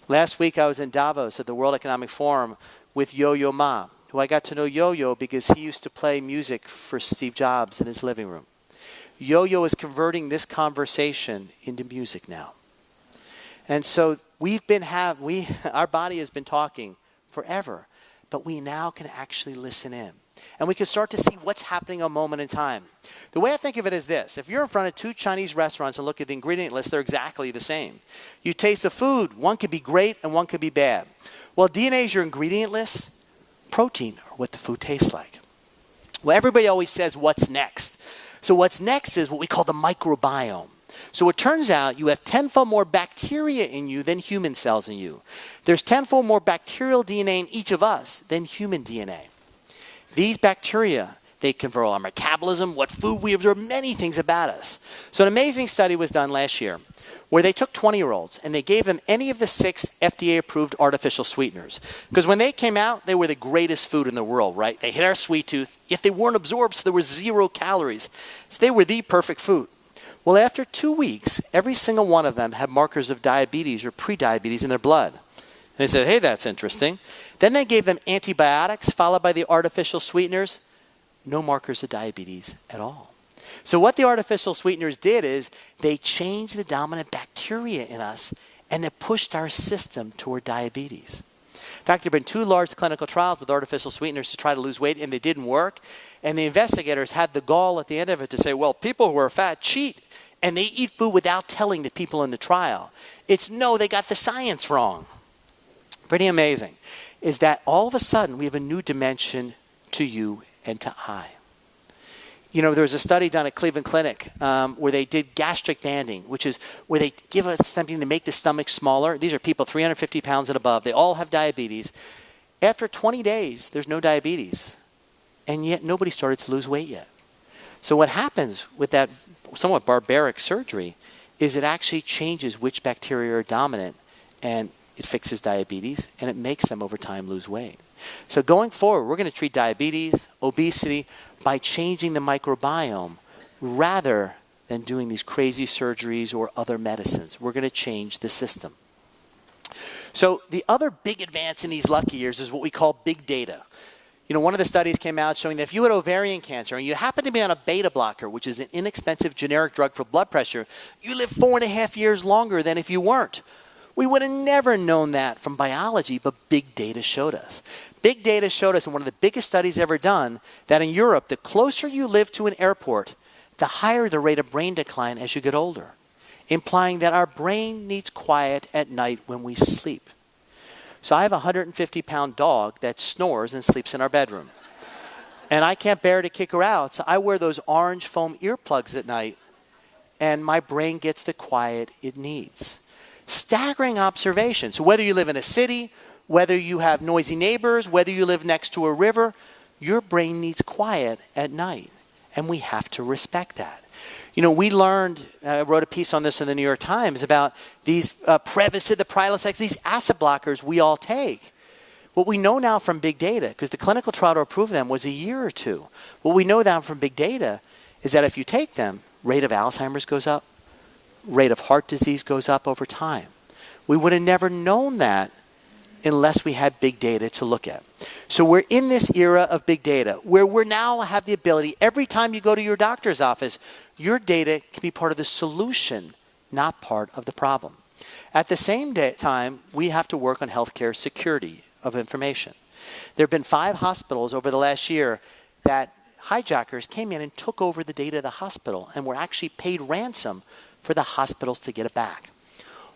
Last week, I was in Davos at the World Economic Forum with Yo-Yo Ma, who I got to know Yo-Yo because he used to play music for Steve Jobs in his living room. Yo-Yo is converting this conversation into music now. And so our body has been talking forever, but we now can actually listen in. And we can start to see what's happening a moment in time. The way I think of it is this. If you're in front of two Chinese restaurants and look at the ingredient list, they're exactly the same. You taste the food, one could be great and one could be bad. Well, DNA is your ingredient list. Protein, or what the food tastes like. Well, everybody always says, what's next? So what's next is what we call the microbiome. So it turns out you have 10-fold more bacteria in you than human cells in you. There's 10-fold more bacterial DNA in each of us than human DNA. These bacteria, they control our metabolism, what food we absorb, many things about us. So an amazing study was done last year where they took 20-year-olds and they gave them any of the 6 FDA-approved artificial sweeteners. Because when they came out, they were the greatest food in the world, right? They hit our sweet tooth, yet they weren't absorbed, so there were 0 calories. So they were the perfect food. Well, after 2 weeks, every single one of them had markers of diabetes or prediabetes in their blood. And they said, hey, that's interesting. Then they gave them antibiotics followed by the artificial sweeteners. No markers of diabetes at all. So what the artificial sweeteners did is they changed the dominant bacteria in us and they pushed our system toward diabetes. In fact, there have been 2 large clinical trials with artificial sweeteners to try to lose weight, and they didn't work. And the investigators had the gall at the end of it to say, well, people who are fat cheat, and they eat food without telling the people in the trial. It's no, they got the science wrong. Pretty amazing. Is that all of a sudden we have a new dimension to you and to I. You know, there was a study done at Cleveland Clinic where they did gastric banding, which is where they give us something to make the stomach smaller. These are people 350 pounds and above. They all have diabetes. After 20 days, there's no diabetes. And yet nobody started to lose weight yet. So what happens with that somewhat barbaric surgery is it actually changes which bacteria are dominant, and it fixes diabetes, and it makes them over time lose weight. So going forward, we're going to treat diabetes, obesity, by changing the microbiome rather than doing these crazy surgeries or other medicines. We're going to change the system. So the other big advance in these lucky years is what we call big data. You know, one of the studies came out showing that if you had ovarian cancer and you happen to be on a beta blocker, which is an inexpensive generic drug for blood pressure, you live 4.5 years longer than if you weren't. We would have never known that from biology, but big data showed us. Big data showed us in one of the biggest studies ever done that in Europe, the closer you live to an airport, the higher the rate of brain decline as you get older, implying that our brain needs quiet at night when we sleep. So I have a 150-pound dog that snores and sleeps in our bedroom. And I can't bear to kick her out, so I wear those orange foam earplugs at night, and my brain gets the quiet it needs. Staggering observation. So whether you live in a city, whether you have noisy neighbors, whether you live next to a river, your brain needs quiet at night, and we have to respect that. You know, we learned, I wrote a piece on this in the New York Times about these Prevacid, the Prilosec, these acid blockers we all take. What we know now from big data, because the clinical trial to approve them was a year or two, what we know now from big data is that if you take them, rate of Alzheimer's goes up, rate of heart disease goes up over time. We would have never known that unless we had big data to look at. So we're in this era of big data where we now have the ability, every time you go to your doctor's office, your data can be part of the solution, not part of the problem. At the same time, we have to work on healthcare security of information. There have been 5 hospitals over the last year that hijackers came in and took over the data of the hospital and were actually paid ransom for the hospitals to get it back.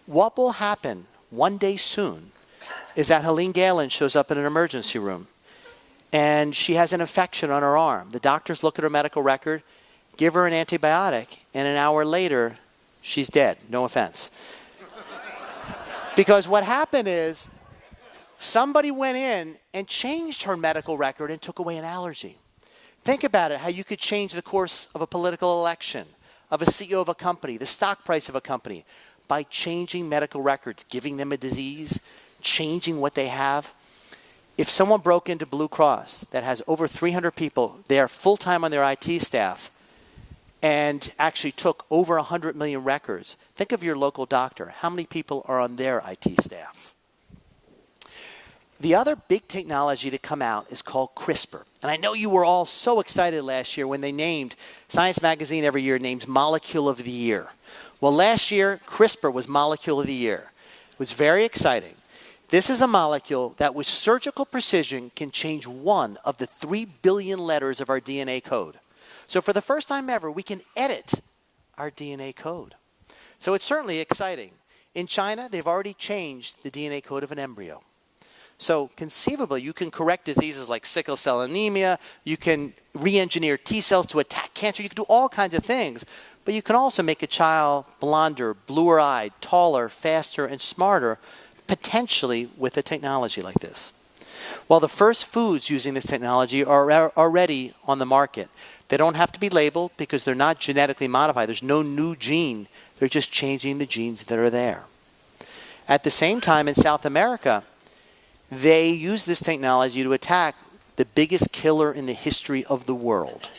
What will happen one day soon is that Helene Galen shows up in an emergency room and she has an infection on her arm. The doctors look at her medical record, give her an antibiotic, and an hour later, she's dead. No offense. Because what happened is somebody went in and changed her medical record and took away an allergy. Think about it, how you could change the course of a political election, of a CEO of a company, the stock price of a company, by changing medical records, giving them a disease, changing what they have. If someone broke into Blue Cross that has over 300 people, they are full-time on their IT staff, and actually took over 100 million records, think of your local doctor. How many people are on their IT staff? The other big technology to come out is called CRISPR. And I know you were all so excited last year when they named, Science Magazine every year names Molecule of the Year. Well, last year, CRISPR was Molecule of the Year. It was very exciting. This is a molecule that with surgical precision can change one of the 3 billion letters of our DNA code. So for the first time ever, we can edit our DNA code. So it's certainly exciting. In China, they've already changed the DNA code of an embryo. So conceivably, you can correct diseases like sickle cell anemia, you can re-engineer T cells to attack cancer, you can do all kinds of things, but you can also make a child blonder, bluer-eyed, taller, faster, and smarter, potentially with a technology like this. Well, the first foods using this technology are already on the market. They don't have to be labeled because they're not genetically modified. There's no new gene. They're just changing the genes that are there. At the same time, in South America, they use this technology to attack the biggest killer in the history of the world.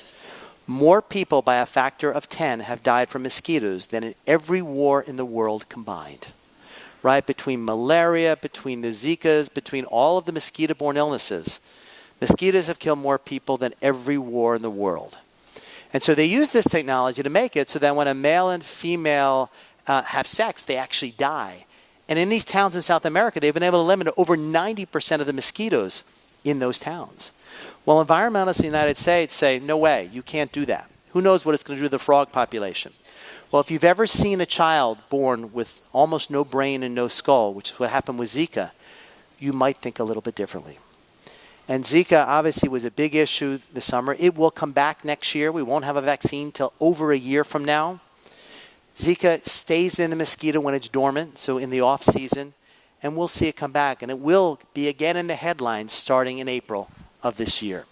More people by a factor of 10 have died from mosquitoes than in every war in the world combined. Right? Between malaria, between the Zikas, between all of the mosquito-borne illnesses, mosquitoes have killed more people than every war in the world. And so they use this technology to make it so that when a male and female have sex, they actually die. And in these towns in South America, they've been able to eliminate over 90% of the mosquitoes in those towns. Well, environmentalists in the United States say, no way, you can't do that. Who knows what it's going to do to the frog population? Well, if you've ever seen a child born with almost no brain and no skull, which is what happened with Zika, you might think a little bit differently. And Zika obviously was a big issue this summer. It will come back next year. We won't have a vaccine till over a year from now. Zika stays in the mosquito when it's dormant, so in the off season, and we'll see it come back. And it will be again in the headlines starting in April of this year.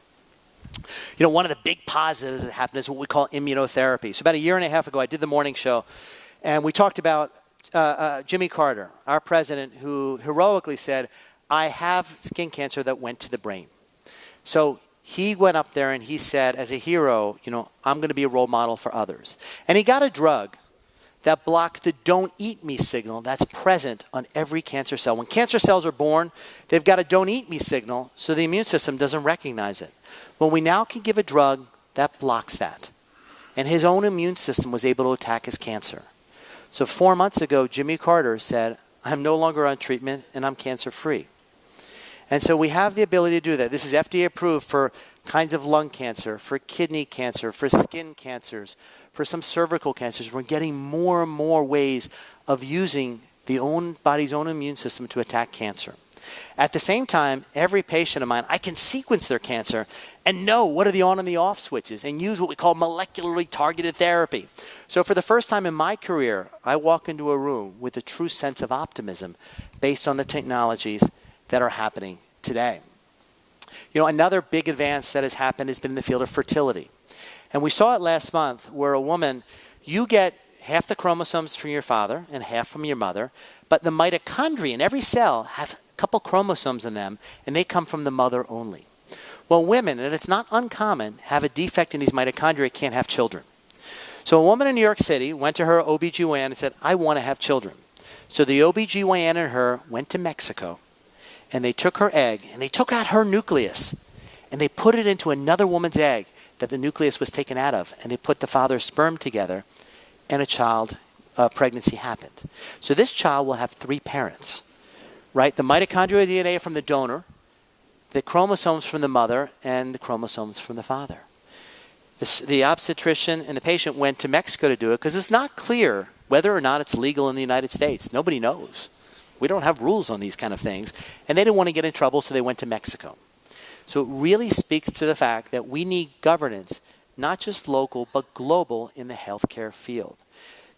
You know, one of the big positives that happened is what we call immunotherapy. So about a year and a half ago, I did the morning show, and we talked about Jimmy Carter, our president, who heroically said, I have skin cancer that went to the brain. So he went up there and he said, as a hero, you know, I'm going to be a role model for others. And he got a drug that blocks the don't eat me signal that's present on every cancer cell. When cancer cells are born, they've got a don't eat me signal, so the immune system doesn't recognize it. Well, we now can give a drug that blocks that. And his own immune system was able to attack his cancer. So 4 months ago, Jimmy Carter said, I'm no longer on treatment and I'm cancer free. And so we have the ability to do that. This is FDA approved for kinds of lung cancer, for kidney cancer, for skin cancers, for some cervical cancers. We're getting more and more ways of using the body's own immune system to attack cancer. At the same time, every patient of mine, I can sequence their cancer and know what are the on and the off switches and use what we call molecularly targeted therapy. So for the first time in my career, I walk into a room with a true sense of optimism based on the technologies that are happening today. You know, another big advance that has happened has been in the field of fertility. And we saw it last month where a woman, You get half the chromosomes from your father and half from your mother, but the mitochondria in every cell have a couple chromosomes in them, and they come from the mother only. Well, women, and it's not uncommon, have a defect in these mitochondria, can't have children. So a woman in New York City went to her OBGYN and said, I want to have children. So the OBGYN and her went to Mexico, and they took her egg, and they took out her nucleus, and they put it into another woman's egg that the nucleus was taken out of, and they put the father's sperm together, and a pregnancy happened. So this child will have 3 parents, right? The mitochondrial DNA from the donor, the chromosomes from the mother, and the chromosomes from the father. The obstetrician and the patient went to Mexico to do it because it's not clear whether or not it's legal in the United States. Nobody knows. We don't have rules on these kind of things. And they didn't want to get in trouble, so they went to Mexico. So it really speaks to the fact that we need governance, not just local, but global in the healthcare field.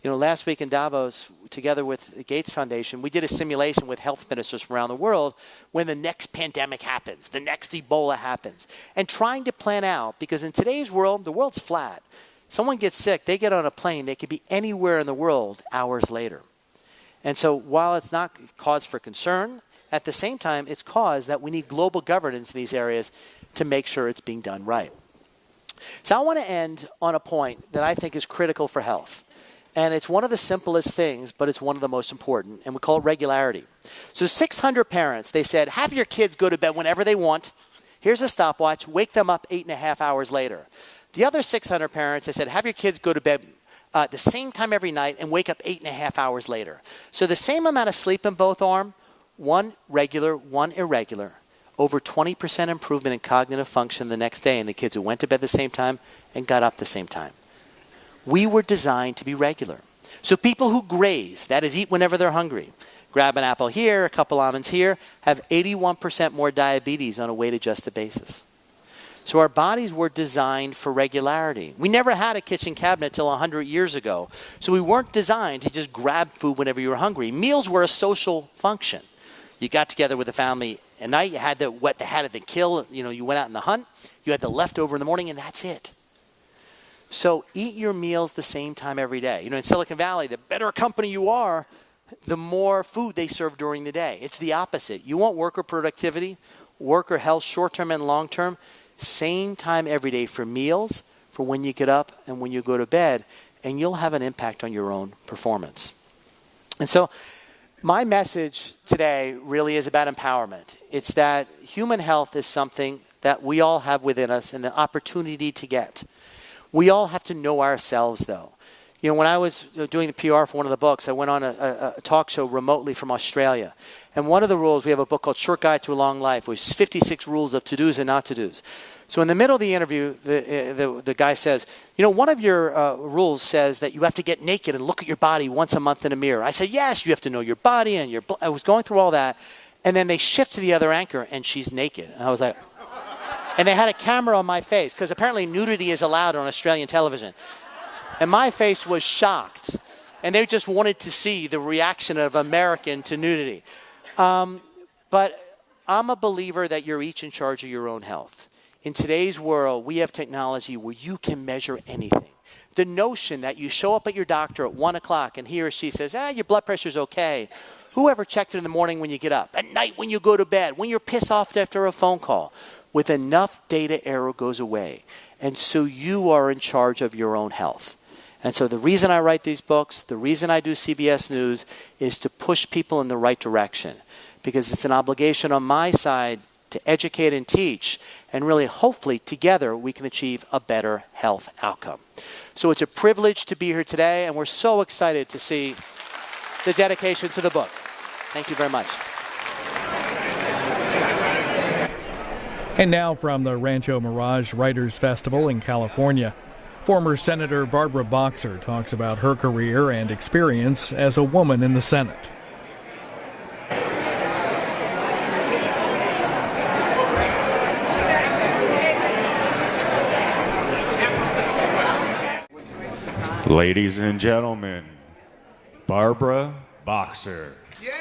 You know, last week in Davos, together with the Gates Foundation, we did a simulation with health ministers from around the world when the next pandemic happens, the next Ebola happens, and trying to plan out, because in today's world, the world's flat. Someone gets sick, they get on a plane, they could be anywhere in the world hours later. And so while it's not cause for concern, at the same time, it's cause that we need global governance in these areas to make sure it's being done right. So I want to end on a point that I think is critical for health. And it's one of the simplest things, but it's one of the most important, and we call it regularity. So 600 parents, they said, have your kids go to bed whenever they want. Here's a stopwatch. Wake them up 8.5 hours later. The other 600 parents, they said, have your kids go to bed at the same time every night and wake up 8.5 hours later. So the same amount of sleep in both arms, one regular, one irregular, over 20% improvement in cognitive function the next day in the kids who went to bed the same time and got up the same time. We were designed to be regular. So people who graze, that is eat whenever they're hungry, grab an apple here, a couple almonds here, have 81% more diabetes on a weight-adjusted basis. So our bodies were designed for regularity. We never had a kitchen cabinet till 100 years ago. So we weren't designed to just grab food whenever you were hungry. Meals were a social function. You got together with the family at night, you had to wet the hat at the kill, you went out in the hunt, you had the leftover in the morning, and that's it. So eat your meals the same time every day. In Silicon Valley, the better company you are, the more food they serve during the day. It's the opposite. You want worker productivity, worker health, short-term and long-term, same time every day for meals, for when you get up and when you go to bed, and you'll have an impact on your own performance. And so my message today really is about empowerment. It's that human health is something that we all have within us and the opportunity to get. We all have to know ourselves, though. When I was doing the PR for one of the books, I went on a talk show remotely from Australia. And one of the rules, we have a book called Short Guide to a Long Life, which is 56 rules of to-dos and not to-dos. So in the middle of the interview, the guy says, one of your rules says that you have to get naked and look at your body once a month in a mirror. I said, yes, you have to know your body and I was going through all that. And then they shift to the other anchor, and she's naked. And I was like... And they had a camera on my face, because apparently nudity is allowed on Australian television. And my face was shocked. And they just wanted to see the reaction of American to nudity. But I'm a believer that you're each in charge of your own health. In today's world, we have technology where you can measure anything. The notion that you show up at your doctor at 1 o'clock and he or she says, your blood pressure's okay. Whoever checked it in the morning when you get up, at night when you go to bed, when you're pissed off after a phone call. With enough data, error goes away. And so you are in charge of your own health. And so the reason I write these books, the reason I do CBS News, is to push people in the right direction. Because it's an obligation on my side to educate and teach. And really, hopefully, together, we can achieve a better health outcome. So it's a privilege to be here today. And we're so excited to see the dedication to the book. Thank you very much. And now from the Rancho Mirage Writers Festival in California, former Senator Barbara Boxer talks about her career and experience as a woman in the Senate. Ladies and gentlemen, Barbara Boxer. Yeah!